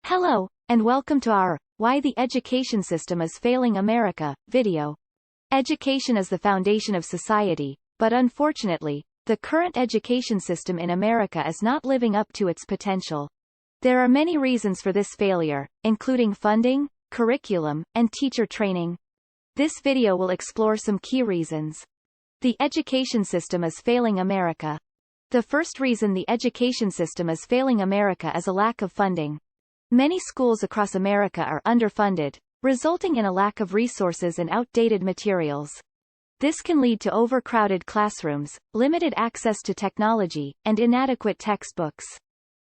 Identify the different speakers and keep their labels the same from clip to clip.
Speaker 1: Hello, and welcome to our Why the Education System is Failing America video. Education is the foundation of society, but unfortunately, the current education system in America is not living up to its potential. There are many reasons for this failure, including funding, curriculum, and teacher training. This video will explore some key reasons. The education system is failing America. The first reason the education system is failing America is a lack of funding. Many schools across America are underfunded, resulting in a lack of resources and outdated materials. This can lead to overcrowded classrooms, limited access to technology, and inadequate textbooks.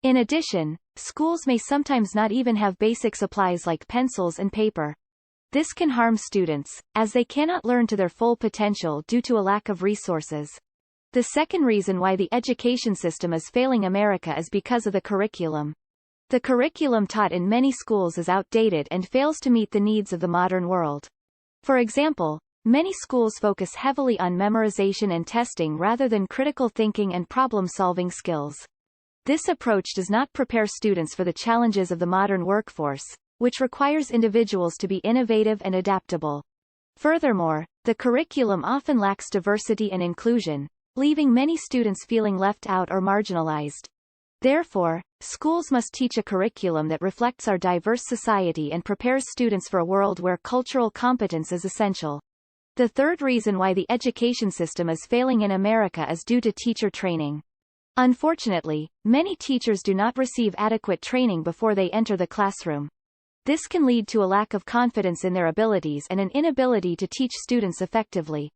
Speaker 1: In addition, schools may sometimes not even have basic supplies like pencils and paper. This can harm students, as they cannot learn to their full potential due to a lack of resources. The second reason why the education system is failing America is because of the curriculum. The curriculum taught in many schools is outdated and fails to meet the needs of the modern world. For example, many schools focus heavily on memorization and testing rather than critical thinking and problem-solving skills. This approach does not prepare students for the challenges of the modern workforce, which requires individuals to be innovative and adaptable. Furthermore, the curriculum often lacks diversity and inclusion, leaving many students feeling left out or marginalized. Therefore, schools must teach a curriculum that reflects our diverse society and prepares students for a world where cultural competence is essential. The third reason why the education system is failing in America is due to teacher training. Unfortunately, many teachers do not receive adequate training before they enter the classroom. This can lead to a lack of confidence in their abilities and an inability to teach students effectively.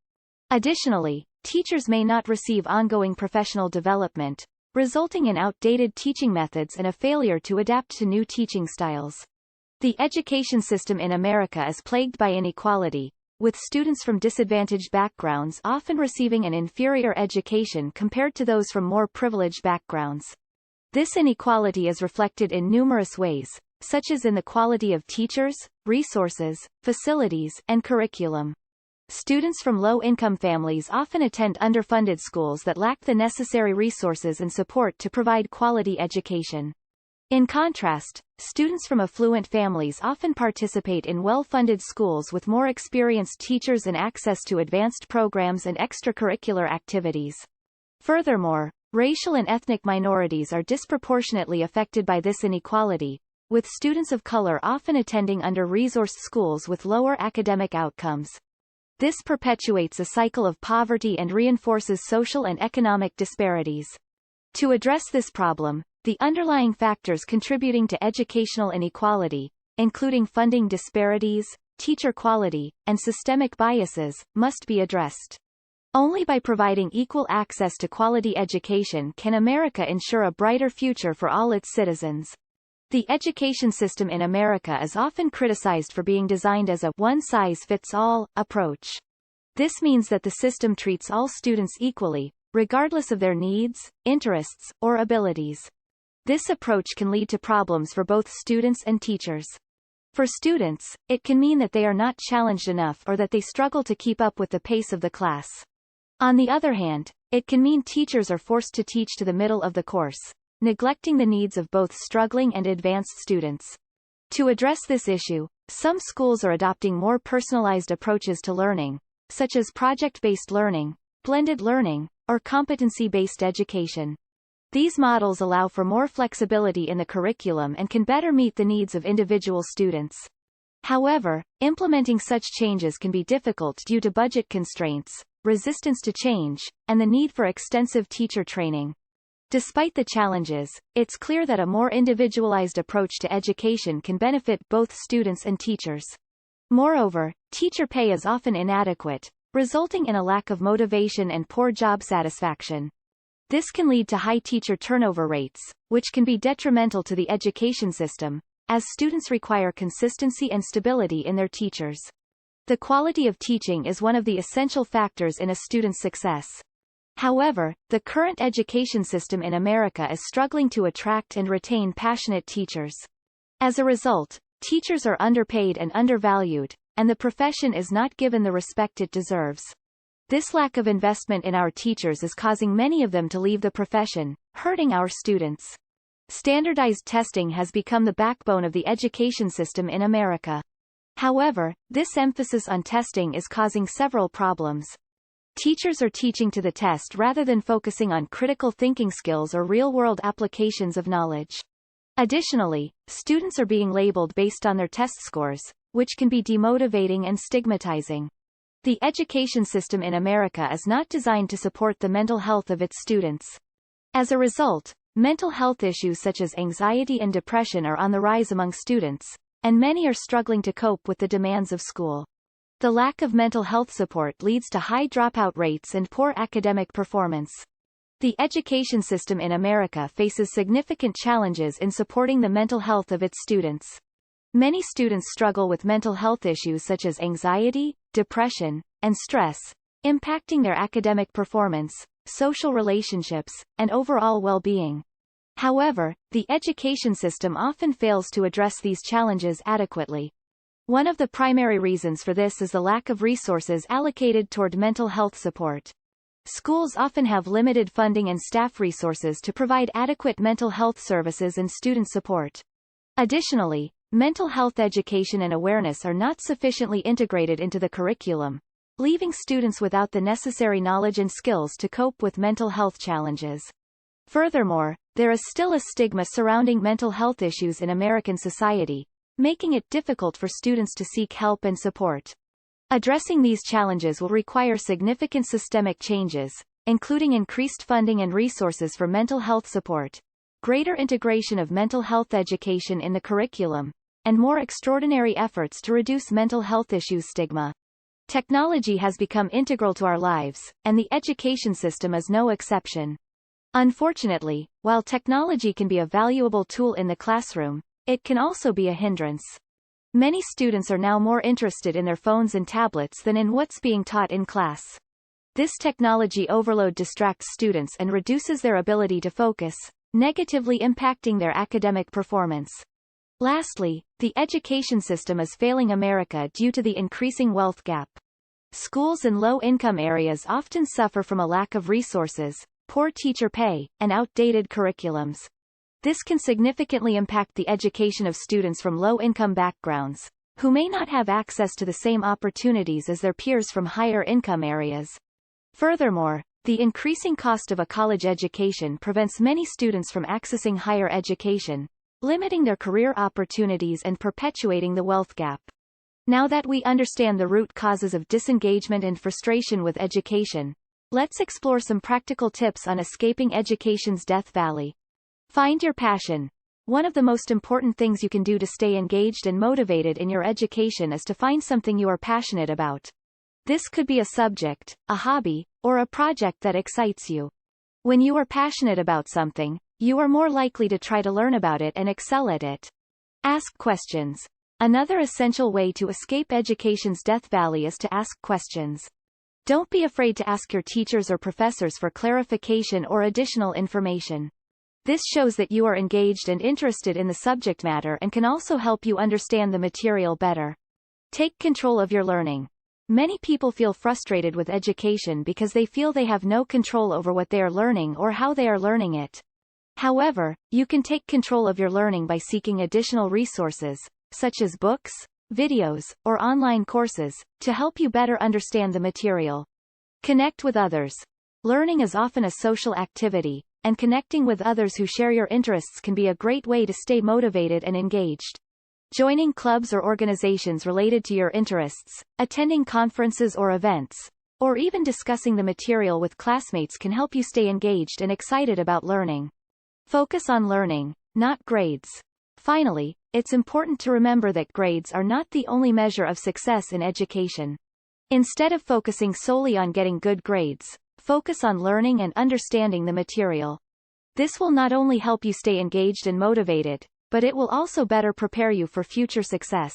Speaker 1: Additionally, teachers may not receive ongoing professional development, resulting in outdated teaching methods and a failure to adapt to new teaching styles. The education system in America is plagued by inequality, with students from disadvantaged backgrounds often receiving an inferior education compared to those from more privileged backgrounds. This inequality is reflected in numerous ways, such as in the quality of teachers, resources, facilities, and curriculum. Students from low-income families often attend underfunded schools that lack the necessary resources and support to provide quality education. In contrast, students from affluent families often participate in well-funded schools with more experienced teachers and access to advanced programs and extracurricular activities. Furthermore, racial and ethnic minorities are disproportionately affected by this inequality, with students of color often attending under-resourced schools with lower academic outcomes. This perpetuates a cycle of poverty and reinforces social and economic disparities. To address this problem, the underlying factors contributing to educational inequality, including funding disparities, teacher quality, and systemic biases, must be addressed. Only by providing equal access to quality education can America ensure a brighter future for all its citizens. The education system in America is often criticized for being designed as a one-size-fits-all approach. This means that the system treats all students equally, regardless of their needs, interests, or abilities. This approach can lead to problems for both students and teachers. For students, it can mean that they are not challenged enough or that they struggle to keep up with the pace of the class. On the other hand, it can mean teachers are forced to teach to the middle of the course, neglecting the needs of both struggling and advanced students. To address this issue, some schools are adopting more personalized approaches to learning, such as project-based learning, blended learning, or competency-based education. These models allow for more flexibility in the curriculum and can better meet the needs of individual students. However, implementing such changes can be difficult due to budget constraints, resistance to change, and the need for extensive teacher training. Despite the challenges, it's clear that a more individualized approach to education can benefit both students and teachers. Moreover, teacher pay is often inadequate, resulting in a lack of motivation and poor job satisfaction. This can lead to high teacher turnover rates, which can be detrimental to the education system, as students require consistency and stability in their teachers. The quality of teaching is one of the essential factors in a student's success. However, the current education system in America is struggling to attract and retain passionate teachers. As a result, teachers are underpaid and undervalued, and the profession is not given the respect it deserves. This lack of investment in our teachers is causing many of them to leave the profession, hurting our students. Standardized testing has become the backbone of the education system in America. However, this emphasis on testing is causing several problems. Teachers are teaching to the test rather than focusing on critical thinking skills or real-world applications of knowledge. Additionally, students are being labeled based on their test scores, which can be demotivating and stigmatizing. The education system in America is not designed to support the mental health of its students. As a result, mental health issues such as anxiety and depression are on the rise among students, and many are struggling to cope with the demands of school. The lack of mental health support leads to high dropout rates and poor academic performance. The education system in America faces significant challenges in supporting the mental health of its students. Many students struggle with mental health issues such as anxiety, depression, and stress, impacting their academic performance, social relationships, and overall well-being. However, the education system often fails to address these challenges adequately. One of the primary reasons for this is the lack of resources allocated toward mental health support. Schools often have limited funding and staff resources to provide adequate mental health services and student support. Additionally, mental health education and awareness are not sufficiently integrated into the curriculum, leaving students without the necessary knowledge and skills to cope with mental health challenges. Furthermore, there is still a stigma surrounding mental health issues in American society, making it difficult for students to seek help and support. Addressing these challenges will require significant systemic changes, including increased funding and resources for mental health support, greater integration of mental health education in the curriculum, and more extraordinary efforts to reduce mental health issues stigma. Technology has become integral to our lives, and the education system is no exception. Unfortunately, while technology can be a valuable tool in the classroom, it can also be a hindrance. Many students are now more interested in their phones and tablets than in what's being taught in class. This technology overload distracts students and reduces their ability to focus, negatively impacting their academic performance. Lastly, the education system is failing America due to the increasing wealth gap. Schools in low-income areas often suffer from a lack of resources, poor teacher pay, and outdated curriculums. This can significantly impact the education of students from low-income backgrounds, who may not have access to the same opportunities as their peers from higher-income areas. Furthermore, the increasing cost of a college education prevents many students from accessing higher education, limiting their career opportunities and perpetuating the wealth gap. Now that we understand the root causes of disengagement and frustration with education, let's explore some practical tips on escaping education's death valley. Find your passion. One of the most important things you can do to stay engaged and motivated in your education is to find something you are passionate about. This could be a subject, a hobby, or a project that excites you. When you are passionate about something, you are more likely to try to learn about it and excel at it. Ask questions. Another essential way to escape education's death valley is to ask questions. Don't be afraid to ask your teachers or professors for clarification or additional information. This shows that you are engaged and interested in the subject matter and can also help you understand the material better. Take control of your learning. Many people feel frustrated with education because they feel they have no control over what they are learning or how they are learning it. However, you can take control of your learning by seeking additional resources, such as books, videos, or online courses, to help you better understand the material. Connect with others. Learning is often a social activity, and connecting with others who share your interests can be a great way to stay motivated and engaged. Joining clubs or organizations related to your interests, attending conferences or events, or even discussing the material with classmates can help you stay engaged and excited about learning. Focus on learning, not grades. Finally, it's important to remember that grades are not the only measure of success in education. Instead of focusing solely on getting good grades, focus on learning and understanding the material. This will not only help you stay engaged and motivated, but it will also better prepare you for future success.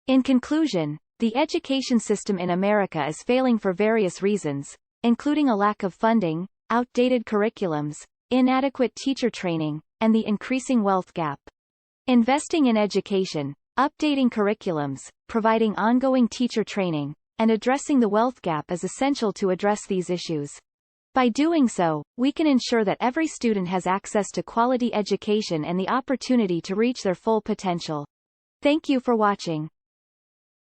Speaker 1: In conclusion, the education system in America is failing for various reasons, including a lack of funding, outdated curriculums, inadequate teacher training, and the increasing wealth gap. Investing in education, updating curriculums, providing ongoing teacher training, and addressing the wealth gap is essential to address these issues. By doing so, we can ensure that every student has access to quality education and the opportunity to reach their full potential. Thank you for watching.